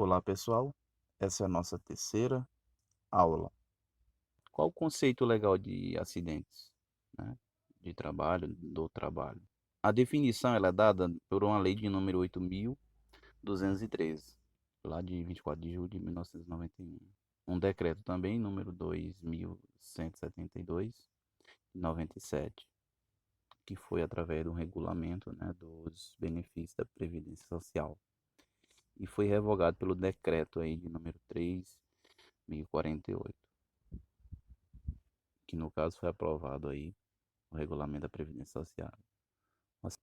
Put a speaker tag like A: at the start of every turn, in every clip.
A: Olá, pessoal. Essa é a nossa terceira aula. Qual o conceito legal de acidentes, né, de trabalho, do trabalho? A definição ela é dada por uma lei de número 8.213, lá de 24 de julho de 1991. Um decreto também, número 2.172, de 97, que foi através do regulamento, né, dos benefícios da Previdência Social. E foi revogado pelo decreto aí de número 3.048, que no caso foi aprovado aí o regulamento da Previdência Social.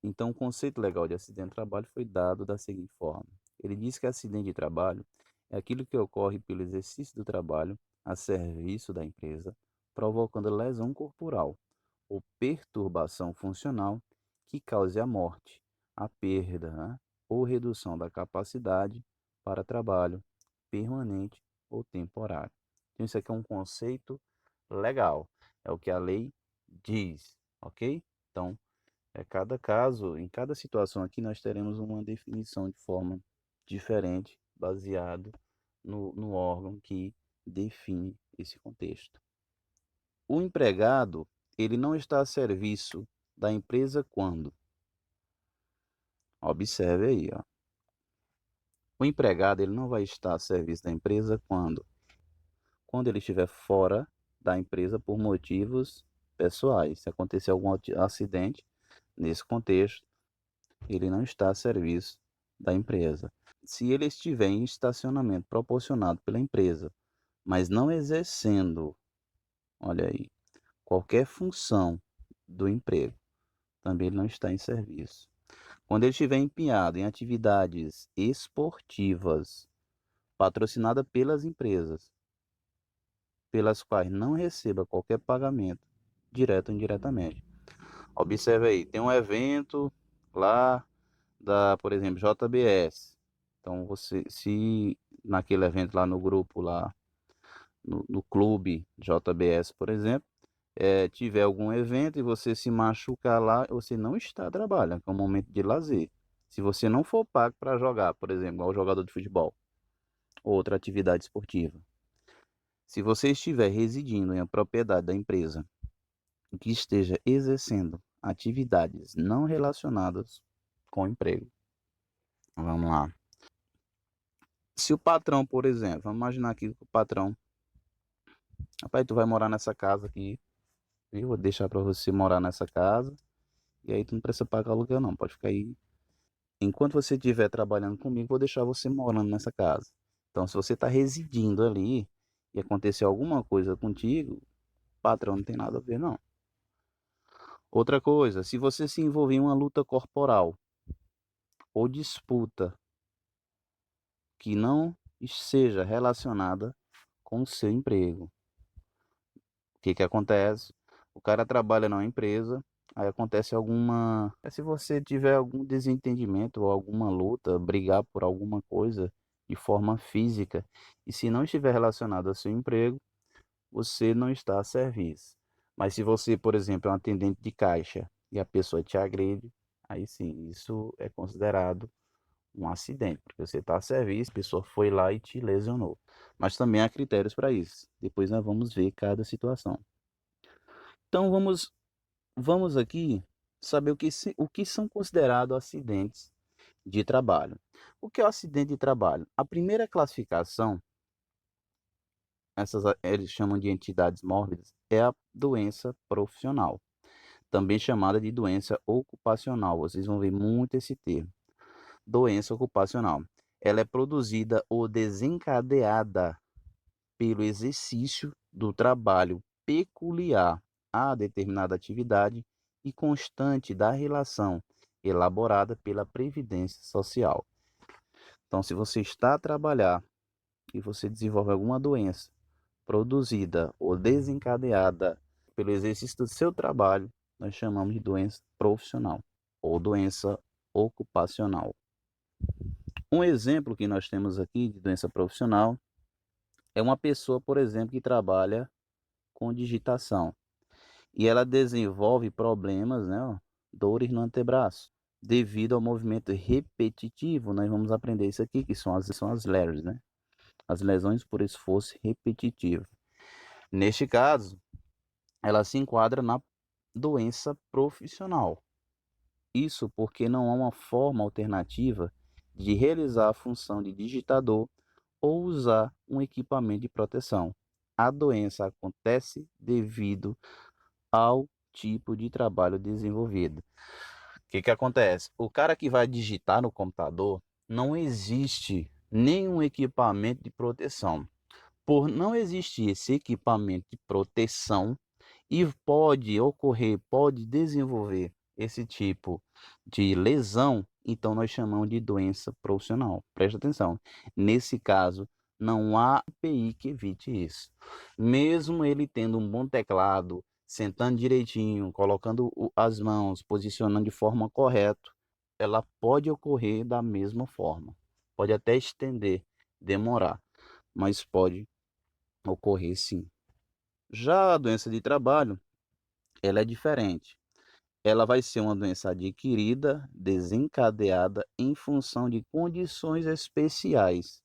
A: Então, o conceito legal de acidente de trabalho foi dado da seguinte forma: ele diz que acidente de trabalho é aquilo que ocorre pelo exercício do trabalho a serviço da empresa, provocando lesão corporal ou perturbação funcional que cause a morte, a perda, né, ou redução da capacidade para trabalho permanente ou temporário. Então, isso aqui é um conceito legal, é o que a lei diz, ok? Então, cada caso, em cada situação aqui, nós teremos uma definição de forma diferente, baseado no órgão que define esse contexto. O empregado, ele não está a serviço da empresa quando? Observe aí, ó. O empregado, ele não vai estar a serviço da empresa quando? Quando ele estiver fora da empresa por motivos pessoais. Se acontecer algum acidente nesse contexto, ele não está a serviço da empresa. Se ele estiver em estacionamento proporcionado pela empresa, mas não exercendo, olha aí, qualquer função do emprego, também ele não está em serviço. Quando ele estiver empenhado em atividades esportivas patrocinadas pelas empresas, pelas quais não receba qualquer pagamento, direto ou indiretamente. Observe aí, tem um evento lá por exemplo, JBS. Então, se naquele evento lá no grupo lá, no clube JBS, por exemplo, tiver algum evento e você se machucar lá, você não está trabalhando, é um momento de lazer. Se você não for pago para jogar, por exemplo, igual jogador de futebol, ou outra atividade esportiva. Se você estiver residindo em uma propriedade da empresa que esteja exercendo atividades não relacionadas com o emprego, vamos lá. Se o patrão, por exemplo, vamos imaginar aqui que o patrão, rapaz, tu vai morar nessa casa aqui, eu vou deixar para você morar nessa casa, e aí tu não precisa pagar aluguel não, pode ficar aí. Enquanto você estiver trabalhando comigo, vou deixar você morando nessa casa. Então, se você está residindo ali e acontecer alguma coisa contigo, o patrão não tem nada a ver não. Outra coisa, se você se envolver em uma luta corporal ou disputa que não seja relacionada com o seu emprego, o que que acontece? O cara trabalha numa empresa, aí acontece alguma. Se você tiver algum desentendimento ou alguma luta, brigar por alguma coisa de forma física, e se não estiver relacionado ao seu emprego, você não está a serviço. Mas se você, por exemplo, é um atendente de caixa e a pessoa te agride, aí sim, isso é considerado um acidente, porque você está a serviço, a pessoa foi lá e te lesionou. Mas também há critérios para isso. Depois nós vamos ver cada situação. Então vamos aqui saber o que são considerados acidentes de trabalho. O que é o acidente de trabalho? A primeira classificação, eles chamam de entidades mórbidas, é a doença profissional, também chamada de doença ocupacional. Vocês vão ver muito esse termo, doença ocupacional. Ela é produzida ou desencadeada pelo exercício do trabalho peculiar a determinada atividade e constante da relação elaborada pela Previdência Social. Então, se você está a trabalhar e você desenvolve alguma doença produzida ou desencadeada pelo exercício do seu trabalho, nós chamamos de doença profissional ou doença ocupacional. Um exemplo que nós temos aqui de doença profissional é uma pessoa, por exemplo, que trabalha com digitação e ela desenvolve problemas, né, ó, dores no antebraço, devido ao movimento repetitivo. Nós vamos aprender isso aqui, que são as LERS, né? As lesões por esforço repetitivo. Neste caso, ela se enquadra na doença profissional. Isso porque não há uma forma alternativa de realizar a função de digitador ou usar um equipamento de proteção. A doença acontece devido ao tipo de trabalho desenvolvido. O que acontece? O cara que vai digitar no computador, não existe nenhum equipamento de proteção. Por não existir esse equipamento de proteção, e pode desenvolver esse tipo de lesão, então nós chamamos de doença profissional. Preste atenção. Nesse caso, não há EPI que evite isso. Mesmo ele tendo um bom teclado, sentando direitinho, colocando as mãos, posicionando de forma correta, ela pode ocorrer da mesma forma. Pode até estender, demorar, mas pode ocorrer sim. Já a doença de trabalho, ela é diferente. Ela vai ser uma doença adquirida, desencadeada em função de condições especiais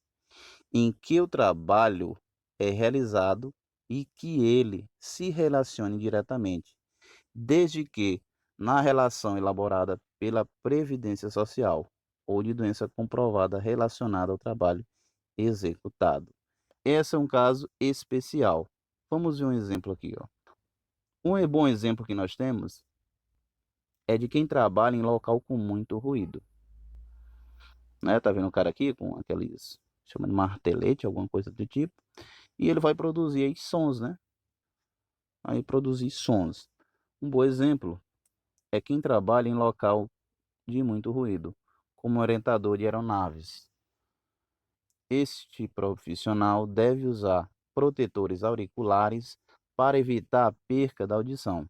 A: em que o trabalho é realizado e que ele se relacione diretamente, desde que na relação elaborada pela Previdência Social ou de doença comprovada relacionada ao trabalho executado. Esse é um caso especial. Vamos ver um exemplo aqui, ó. Um bom exemplo que nós temos é de quem trabalha em local com muito ruído, né? Tá vendo o cara aqui com aqueles, chama de martelete, alguma coisa do tipo, e ele vai produzir aí sons, né? Aí produzir sons. Um bom exemplo é quem trabalha em local de muito ruído, como orientador de aeronaves. Este profissional deve usar protetores auriculares para evitar a perca da audição.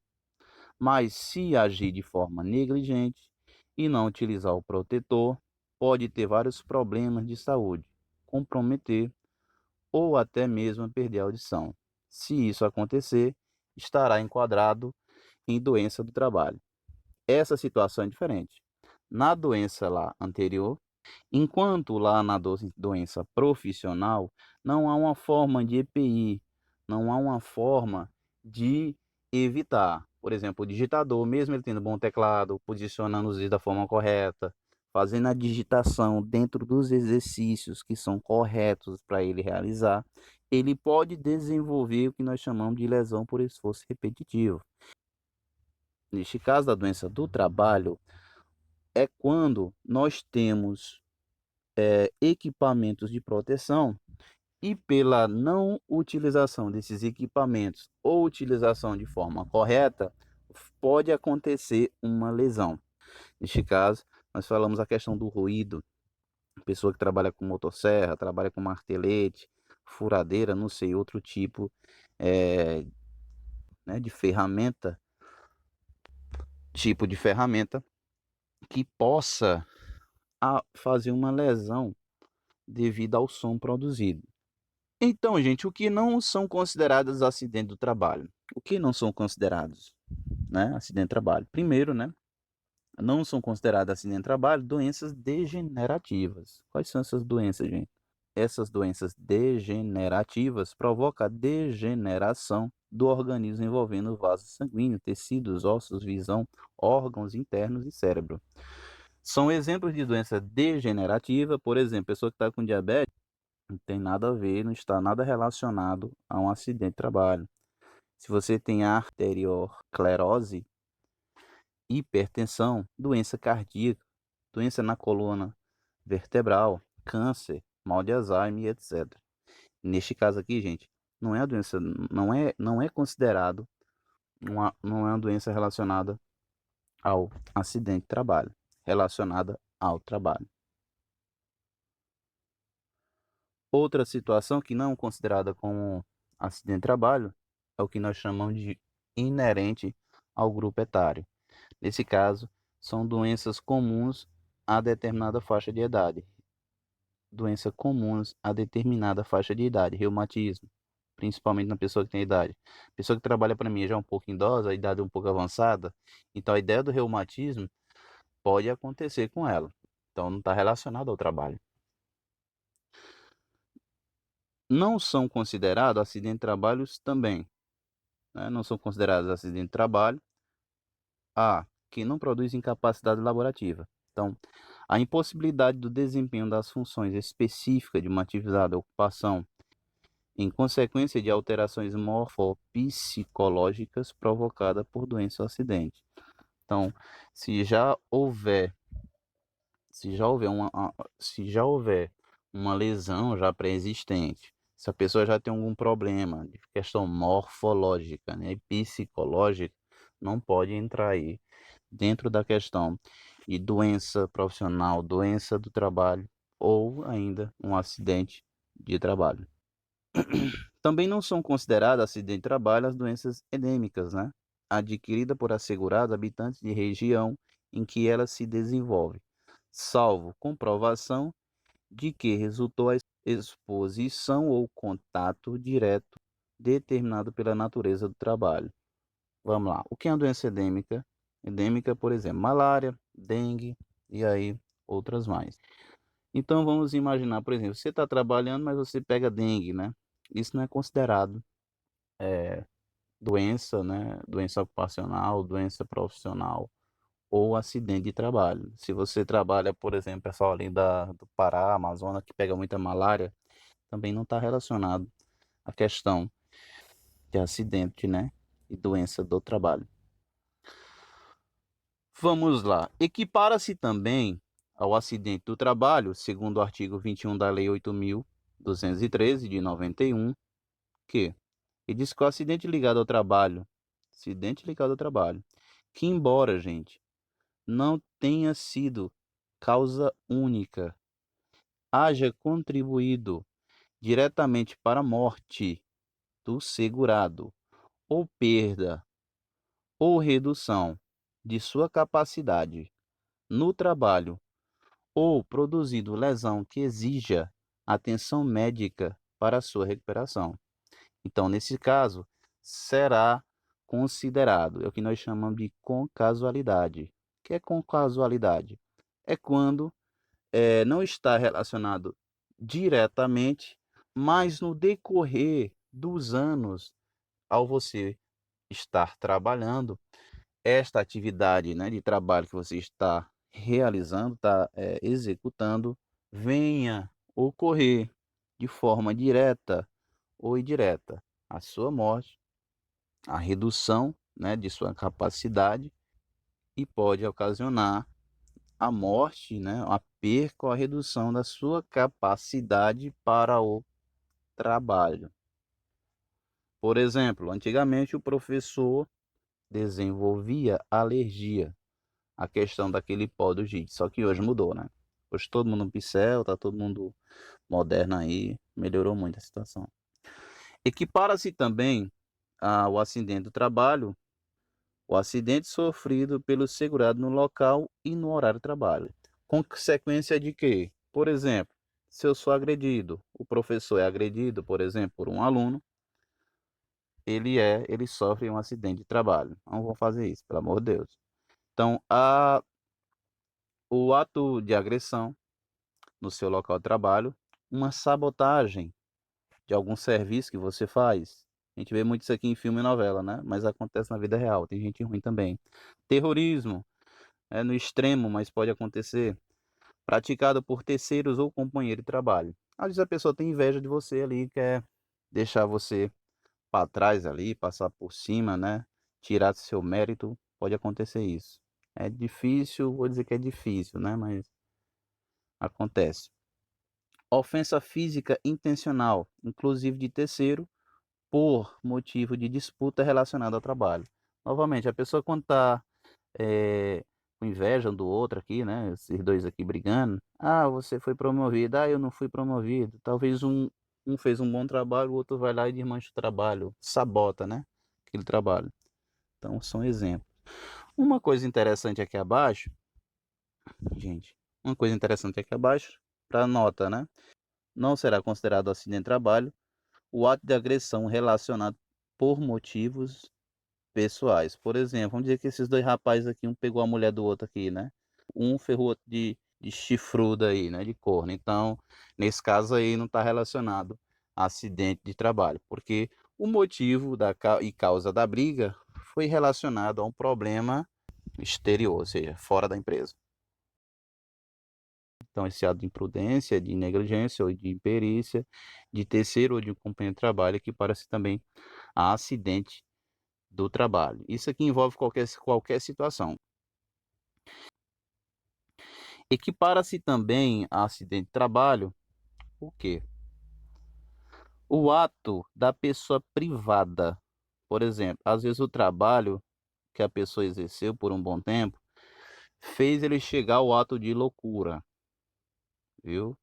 A: Mas se agir de forma negligente e não utilizar o protetor, pode ter vários problemas de saúde, comprometer ou até mesmo perder a audição. Se isso acontecer, estará enquadrado em doença do trabalho. Essa situação é diferente. Na doença lá anterior, enquanto lá na doença profissional, não há uma forma de EPI, não há uma forma de evitar. Por exemplo, o digitador, mesmo ele tendo bom teclado, posicionando os dedos da forma correta, fazendo a digitação dentro dos exercícios que são corretos para ele realizar, ele pode desenvolver o que nós chamamos de lesão por esforço repetitivo. Neste caso da doença do trabalho, é quando nós temos equipamentos de proteção e pela não utilização desses equipamentos ou utilização de forma correta, pode acontecer uma lesão. Neste caso, nós falamos a questão do ruído, pessoa que trabalha com motosserra, trabalha com martelete, furadeira, não sei, outro tipo né, de ferramenta, tipo de ferramenta que possa fazer uma lesão devido ao som produzido. Então, gente, o que não são considerados acidentes do trabalho? O que não são considerados, né, acidente do trabalho? Primeiro, né, não são considerados acidente do trabalho doenças degenerativas. Quais são essas doenças, gente? Essas doenças degenerativas provocam a degeneração do organismo envolvendo vasos sanguíneos, tecidos, ossos, visão, órgãos internos e cérebro. São exemplos de doença degenerativa, por exemplo, pessoa que está com diabetes, não tem nada a ver, não está nada relacionado a um acidente de trabalho. Se você tem arteriosclerose, hipertensão, doença cardíaca, doença na coluna vertebral, câncer, mal de Alzheimer, etc. Neste caso aqui, gente, não é a doença, não é considerado não é uma doença relacionada ao acidente de trabalho, relacionada ao trabalho. Outra situação que não é considerada como acidente de trabalho é o que nós chamamos de inerente ao grupo etário. Nesse caso, são doenças comuns a determinada faixa de idade. Doenças comuns a determinada faixa de idade, reumatismo, principalmente na pessoa que tem idade. Pessoa que trabalha para mim já é um pouco idosa, a idade é um pouco avançada, então a ideia do reumatismo pode acontecer com ela. Então não está relacionado ao trabalho. Não são considerados acidentes de trabalho também, né? Não são considerados acidentes de trabalho que não produz incapacidade laborativa. Então, a impossibilidade do desempenho das funções específicas de uma atividade ou ocupação em consequência de alterações morfopsicológicas provocadas por doença ou acidente. Então, se já houver se já houver uma lesão já pré-existente, se a pessoa já tem algum problema de questão morfológica, né, e psicológica, não pode entrar aí dentro da questão de doença profissional, doença do trabalho ou ainda um acidente de trabalho. Também não são consideradas acidente de trabalho as doenças endêmicas, né, adquiridas por assegurados habitantes de região em que ela se desenvolve, salvo comprovação de que resultou a exposição ou contato direto determinado pela natureza do trabalho. Vamos lá. O que é uma doença endêmica? Endêmica, por exemplo, malária, dengue e aí outras mais. Então vamos imaginar, por exemplo, você está trabalhando, mas você pega dengue, né? Isso não é considerado doença, né? Doença ocupacional, doença profissional ou acidente de trabalho. Se você trabalha, por exemplo, pessoal ali do Pará, Amazonas, que pega muita malária, também não está relacionado à questão de acidente, né? E doença do trabalho. Vamos lá. Equipara-se também ao acidente do trabalho, segundo o artigo 21 da Lei 8.213, de 91, que ele diz que o acidente ligado ao trabalho, que embora, gente, não tenha sido causa única, haja contribuído diretamente para a morte do segurado, ou perda ou redução de sua capacidade no trabalho, ou produzido lesão que exija atenção médica para sua recuperação. Então, nesse caso, será considerado, é o que nós chamamos de concasualidade. O que é concasualidade? É quando não está relacionado diretamente, mas no decorrer dos anos, ao você estar trabalhando, esta atividade, né, de trabalho que você está realizando, está executando, venha ocorrer de forma direta ou indireta a sua morte, a redução, né, de sua capacidade e pode ocasionar a morte, né, a perca ou a redução da sua capacidade para o trabalho. Por exemplo, antigamente o professor desenvolvia alergia à questão daquele pó do giz, só que hoje mudou, né? Hoje todo mundo no pincel, tá todo mundo moderno aí, melhorou muito a situação. Equipara-se também ao acidente do trabalho, o acidente sofrido pelo segurado no local e no horário de trabalho. Consequência de quê? Por exemplo, se eu sou agredido, o professor é agredido, por exemplo, por um aluno, ele sofre um acidente de trabalho. Não vou fazer isso, pelo amor de Deus. Então, o ato de agressão no seu local de trabalho, uma sabotagem de algum serviço que você faz. A gente vê muito isso aqui em filme e novela, né? Mas acontece na vida real, tem gente ruim também. Terrorismo, é no extremo, mas pode acontecer. Praticado por terceiros ou companheiro de trabalho. Às vezes a pessoa tem inveja de você ali, quer deixar você para trás ali, passar por cima, né? Tirar seu mérito, pode acontecer isso. É difícil, vou dizer que é difícil, né? Mas acontece. Ofensa física intencional, inclusive de terceiro, por motivo de disputa relacionada ao trabalho. Novamente, a pessoa quando está com inveja um do outro aqui, né? Esses dois aqui brigando. Ah, você foi promovido. Ah, eu não fui promovido. Talvez um fez um bom trabalho, o outro vai lá e desmancha o trabalho, sabota, né? Aquele trabalho. Então, são exemplos. Uma coisa interessante aqui abaixo, gente, uma coisa interessante aqui abaixo, para nota, né? Não será considerado acidente de trabalho o ato de agressão relacionado por motivos pessoais. Por exemplo, vamos dizer que esses dois rapazes aqui, um pegou a mulher do outro aqui, né? um ferrou outro de chifrudo aí, né, de corno. Então, nesse caso aí não está relacionado a acidente de trabalho, porque o motivo e causa da briga foi relacionado a um problema exterior, ou seja, fora da empresa. Então, esse ato de imprudência, de negligência ou de imperícia, de terceiro ou de um companheiro de trabalho, equipara-se também a acidente do trabalho. Isso aqui envolve qualquer situação. Equipara-se também a acidente de trabalho o quê? O ato da pessoa privada. Por exemplo, às vezes o trabalho que a pessoa exerceu por um bom tempo fez ele chegar ao ato de loucura, viu?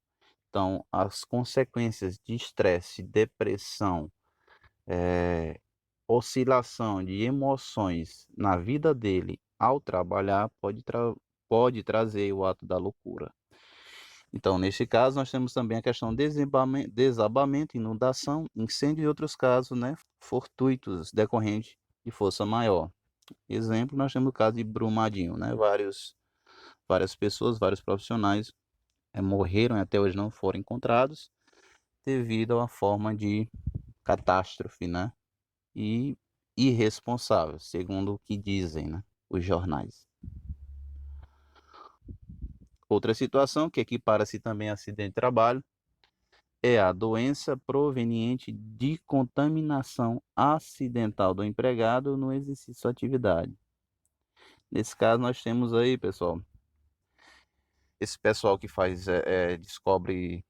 A: Então, as consequências de estresse, depressão, oscilação de emoções na vida dele ao trabalhar pode trazer o ato da loucura. Então, neste caso, nós temos também a questão de desabamento, inundação, incêndio e outros casos, né, fortuitos decorrentes de força maior. Exemplo, nós temos o caso de Brumadinho, né, várias pessoas, vários profissionais morreram e até hoje não foram encontrados devido a uma forma de catástrofe, né, e irresponsável, segundo o que dizem, né, os jornais. Outra situação que equipara-se também a acidente de trabalho é a doença proveniente de contaminação acidental do empregado no exercício da atividade. Nesse caso, nós temos aí, pessoal, esse pessoal que descobre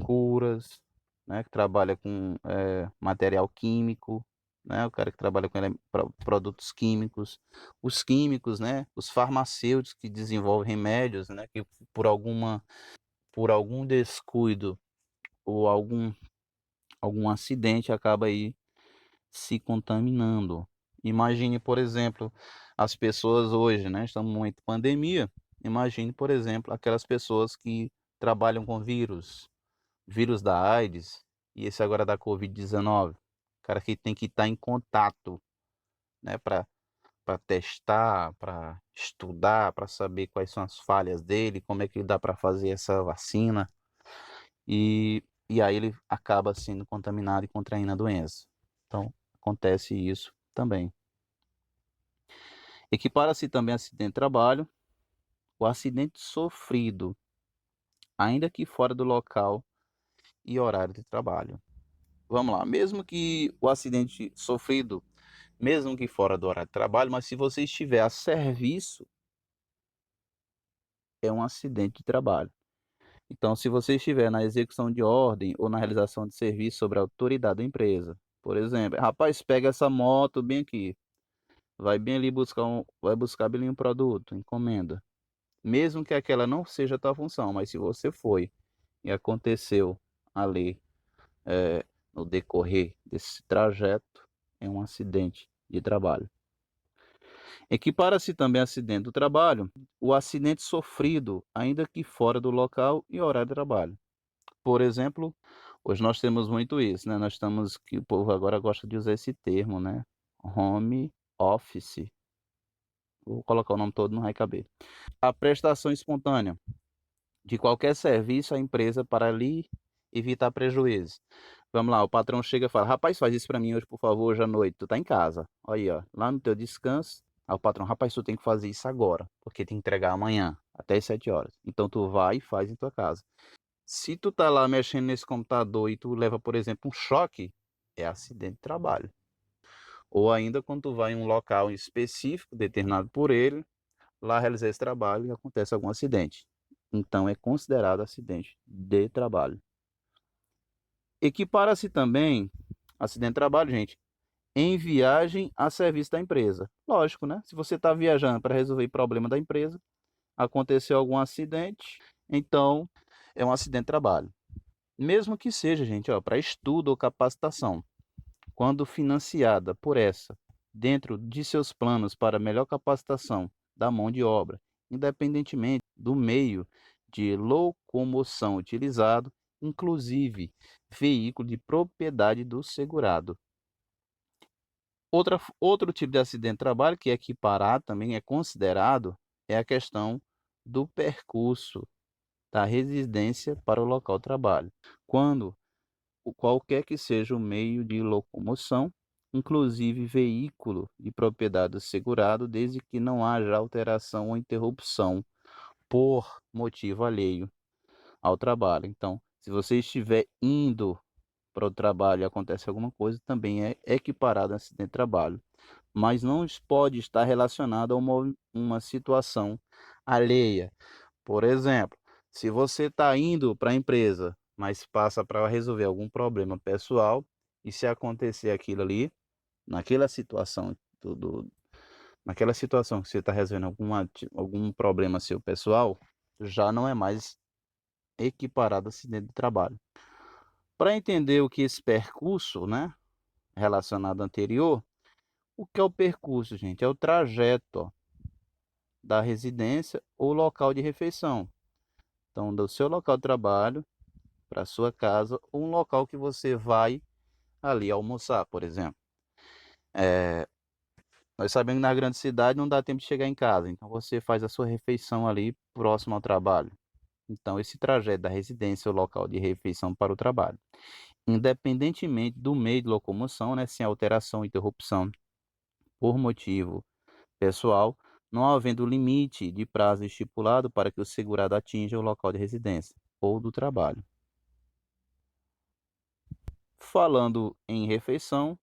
A: curas, né, que trabalha com material químico, né, o cara que trabalha com produtos químicos, os químicos, né, os farmacêuticos que desenvolvem remédios, né, que por algum descuido ou algum acidente acaba aí se contaminando. Imagine, por exemplo, as pessoas hoje, né? Estamos muito em pandemia. Imagine, por exemplo, aquelas pessoas que trabalham com vírus da AIDS e esse agora da Covid-19. O cara que tem que estar em contato, né? Para testar, para estudar, para saber quais são as falhas dele, como é que dá para fazer essa vacina. E aí ele acaba sendo contaminado e contraindo a doença. Então, acontece isso também. Equipara-se também acidente de trabalho, o acidente sofrido, ainda que fora do local e horário de trabalho. Vamos lá, mesmo que o acidente sofrido, mesmo que fora do horário de trabalho, mas se você estiver a serviço, é um acidente de trabalho. Então, se você estiver na execução de ordem ou na realização de serviço sobre a autoridade da empresa, por exemplo, rapaz, pega essa moto bem aqui, vai bem ali vai buscar bem um produto, encomenda. Mesmo que aquela não seja a tua função, mas se você foi e aconteceu ali no decorrer desse trajeto, é um acidente de trabalho. Equipara-se também acidente do trabalho, o acidente sofrido, ainda que fora do local e horário de trabalho. Por exemplo, hoje nós temos muito isso, né? Nós estamos, que o povo agora gosta de usar esse termo, né? Home office. Vou colocar o nome todo, não vai caber. A prestação espontânea de qualquer serviço à empresa para lhe evitar prejuízos. Vamos lá, o patrão chega e fala: rapaz, faz isso para mim hoje, por favor, hoje à noite. Tu tá em casa. Aí, ó, lá no teu descanso. Aí o patrão: rapaz, tu tem que fazer isso agora, porque tem que entregar amanhã, até as 7 horas. Então tu vai e faz em tua casa. Se tu tá lá mexendo nesse computador e tu leva, por exemplo, um choque, é acidente de trabalho. Ou ainda quando tu vai em um local específico, determinado por ele, lá realizar esse trabalho e acontece algum acidente. Então é considerado acidente de trabalho. Equipara-se também acidente de trabalho, gente, em viagem a serviço da empresa. Lógico, né? Se você está viajando para resolver problema da empresa, aconteceu algum acidente, então é um acidente de trabalho. Mesmo que seja, gente, para estudo ou capacitação, quando financiada por essa, dentro de seus planos para melhor capacitação da mão de obra, independentemente do meio de locomoção utilizado, inclusive veículo de propriedade do segurado. Outro tipo de acidente de trabalho que é equiparado, também é considerado, é a questão do percurso da residência para o local de trabalho, quando qualquer que seja o meio de locomoção, inclusive veículo de propriedade do segurado, desde que não haja alteração ou interrupção por motivo alheio ao trabalho. Então, se você estiver indo para o trabalho e acontece alguma coisa, também é equiparado a acidente de trabalho, mas não pode estar relacionado a uma situação alheia. Por exemplo, se você está indo para a empresa, mas passa para resolver algum problema pessoal, e se acontecer aquilo ali, naquela situação, naquela situação que você está resolvendo algum problema seu pessoal, já não é mais equiparado a acidente de trabalho. Para entender o que esse percurso, né, relacionado anterior, o que é o percurso, gente? É o trajeto, ó, da residência ou local de refeição. Então, do seu local de trabalho para sua casa, ou um local que você vai ali almoçar, por exemplo. Nós sabemos que na grande cidade não dá tempo de chegar em casa, então você faz a sua refeição ali próximo ao trabalho. Então, esse trajeto da residência ou local de refeição para o trabalho, independentemente do meio de locomoção, né, sem alteração ou interrupção por motivo pessoal, não havendo limite de prazo estipulado para que o segurado atinja o local de residência ou do trabalho. Falando em refeição,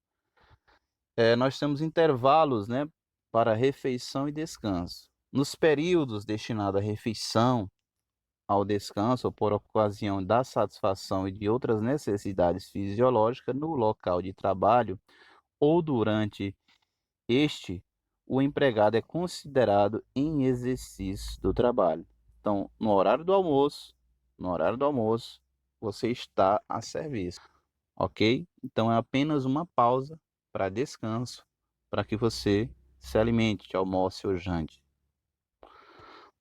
A: nós temos intervalos, né, para refeição e descanso. Nos períodos destinados à refeição, ao descanso ou por ocasião da satisfação e de outras necessidades fisiológicas no local de trabalho ou durante este, o empregado é considerado em exercício do trabalho. Então, no horário do almoço, você está a serviço, ok? Então, é apenas uma pausa para descanso, para que você se alimente, almoce ou jante.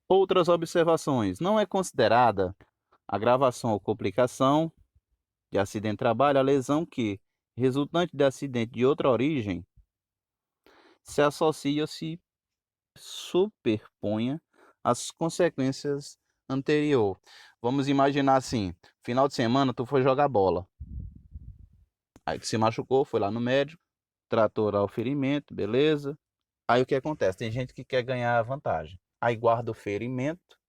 A: Outras observações: não é considerada agravação ou complicação de acidente de trabalho a lesão que, resultante de acidente de outra origem, se associa ou se superponha às consequências anterior. Vamos imaginar assim, final de semana tu foi jogar bola. Aí tu se machucou, foi lá no médico, tratou lá o ferimento, beleza. Aí o que acontece? Tem gente que quer ganhar vantagem. Aí guarda o ferimento,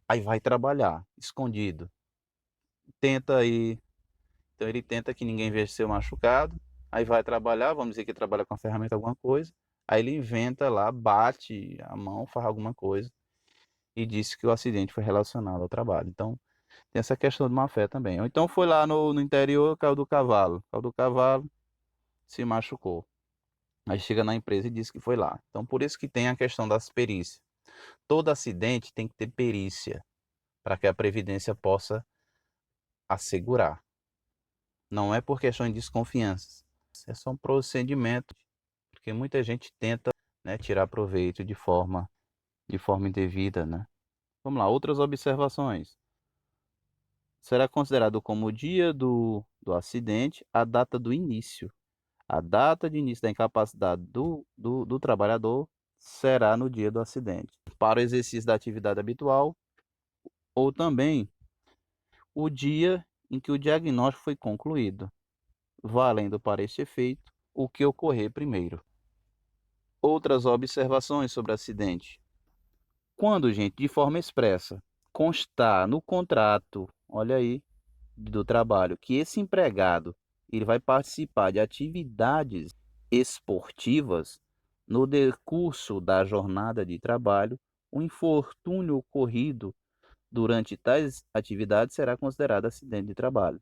A: aí vai trabalhar, escondido. Tenta aí. Então ele tenta que ninguém veja seu machucado. Aí vai trabalhar, vamos dizer que trabalha com a ferramenta alguma coisa. Aí ele inventa lá, bate a mão, faz alguma coisa e disse que o acidente foi relacionado ao trabalho. Então tem essa questão de má fé também. Ou então foi lá no interior, caiu do cavalo, se machucou. Aí chega na empresa e diz que foi lá. Então por isso que tem a questão das perícias. Todo acidente tem que ter perícia para que a previdência possa assegurar. Não é por questão de desconfiança. É só um procedimento, porque muita gente tenta, né, tirar proveito de forma indevida, né? Vamos lá, outras observações. Será considerado como o dia do acidente a data do início. A data de início da incapacidade do trabalhador será no dia do acidente. Para o exercício da atividade habitual, ou também o dia em que o diagnóstico foi concluído, valendo para este efeito o que ocorrer primeiro. Outras observações sobre acidente. Quando, gente, de forma expressa, constar no contrato, olha aí, do trabalho, que esse empregado ele vai participar de atividades esportivas no decurso da jornada de trabalho, o infortúnio ocorrido durante tais atividades será considerado acidente de trabalho.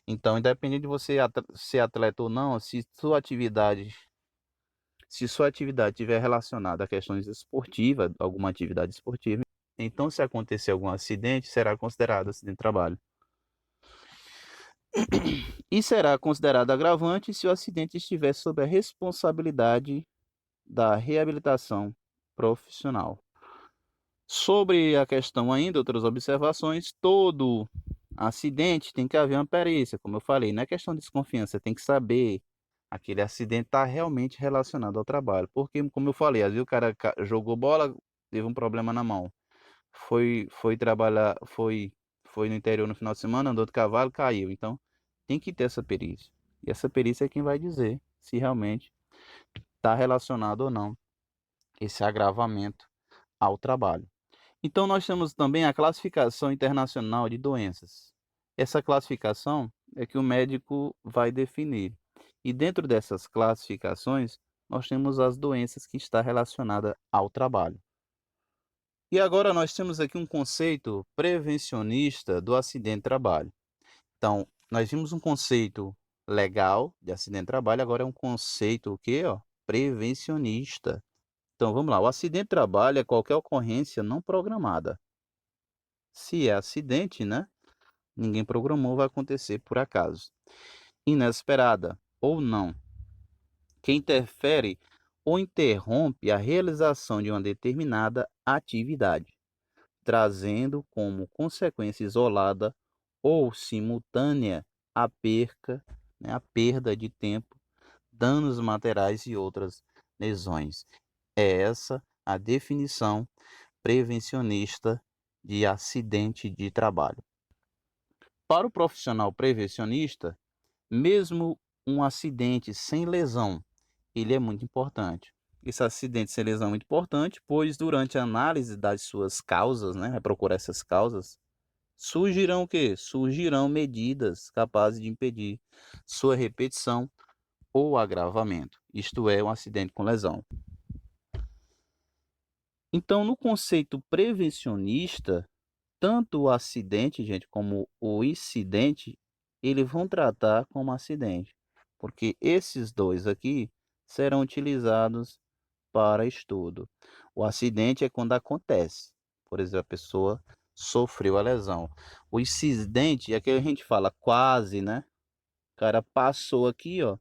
A: Então, independente de você ser atleta ou não, se sua atividade estiver relacionada a questões esportivas, alguma atividade esportiva, então se acontecer algum acidente, será considerado acidente de trabalho. E será considerado agravante se o acidente estiver sob a responsabilidade da reabilitação profissional. Sobre a questão ainda, outras observações, todo acidente tem que haver uma perícia, como eu falei, não é questão de desconfiança, você tem que saber aquele acidente está realmente relacionado ao trabalho, porque, como eu falei, às vezes o cara jogou bola, teve um problema na mão, foi trabalhar, foi no interior no final de semana, andou de cavalo, caiu. Então, tem que ter essa perícia. E essa perícia é quem vai dizer se realmente está relacionado ou não esse agravamento ao trabalho. Então, nós temos também a classificação internacional de doenças. Essa classificação é que o médico vai definir. E dentro dessas classificações, nós temos as doenças que estão relacionadas ao trabalho. E agora nós temos aqui um conceito prevencionista do acidente de trabalho. Então, nós vimos um conceito legal de acidente de trabalho, agora é um conceito o quê, ó? Prevencionista. Então, vamos lá. O acidente de trabalho é qualquer ocorrência não programada. Se é acidente, né? Ninguém programou, vai acontecer por acaso. Inesperada ou não, que interfere ou interrompe a realização de uma determinada atividade, trazendo como consequência isolada ou simultânea a perca, né, a perda de tempo, danos materiais e outras lesões. É essa a definição prevencionista de acidente de trabalho. Para o profissional prevencionista, mesmo um acidente sem lesão, ele é muito importante. Esse acidente sem lesão é muito importante, pois durante a análise das suas causas, né, vai procurar essas causas, surgirão o quê? Surgirão medidas capazes de impedir sua repetição ou agravamento, isto é, um acidente com lesão. Então, no conceito prevencionista, tanto o acidente, gente, como o incidente, eles vão tratar como acidente, porque esses dois aqui serão utilizados para estudo. O acidente é quando acontece, por exemplo, a pessoa sofreu a lesão. O incidente é que a gente fala quase, né? O cara passou aqui, ó,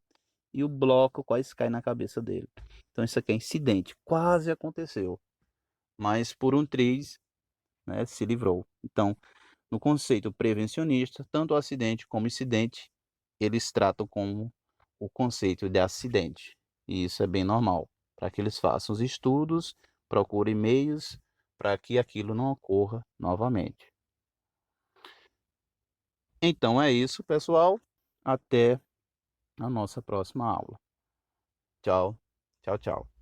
A: e o bloco quase cai na cabeça dele. Então isso aqui é incidente, quase aconteceu, mas por um triz, né, se livrou. Então, no conceito prevencionista, tanto o acidente como o incidente, eles tratam como o conceito de acidente. E isso é bem normal, para que eles façam os estudos, procurem meios para que aquilo não ocorra novamente. Então é isso, pessoal. Até a nossa próxima aula. Tchau, tchau, tchau.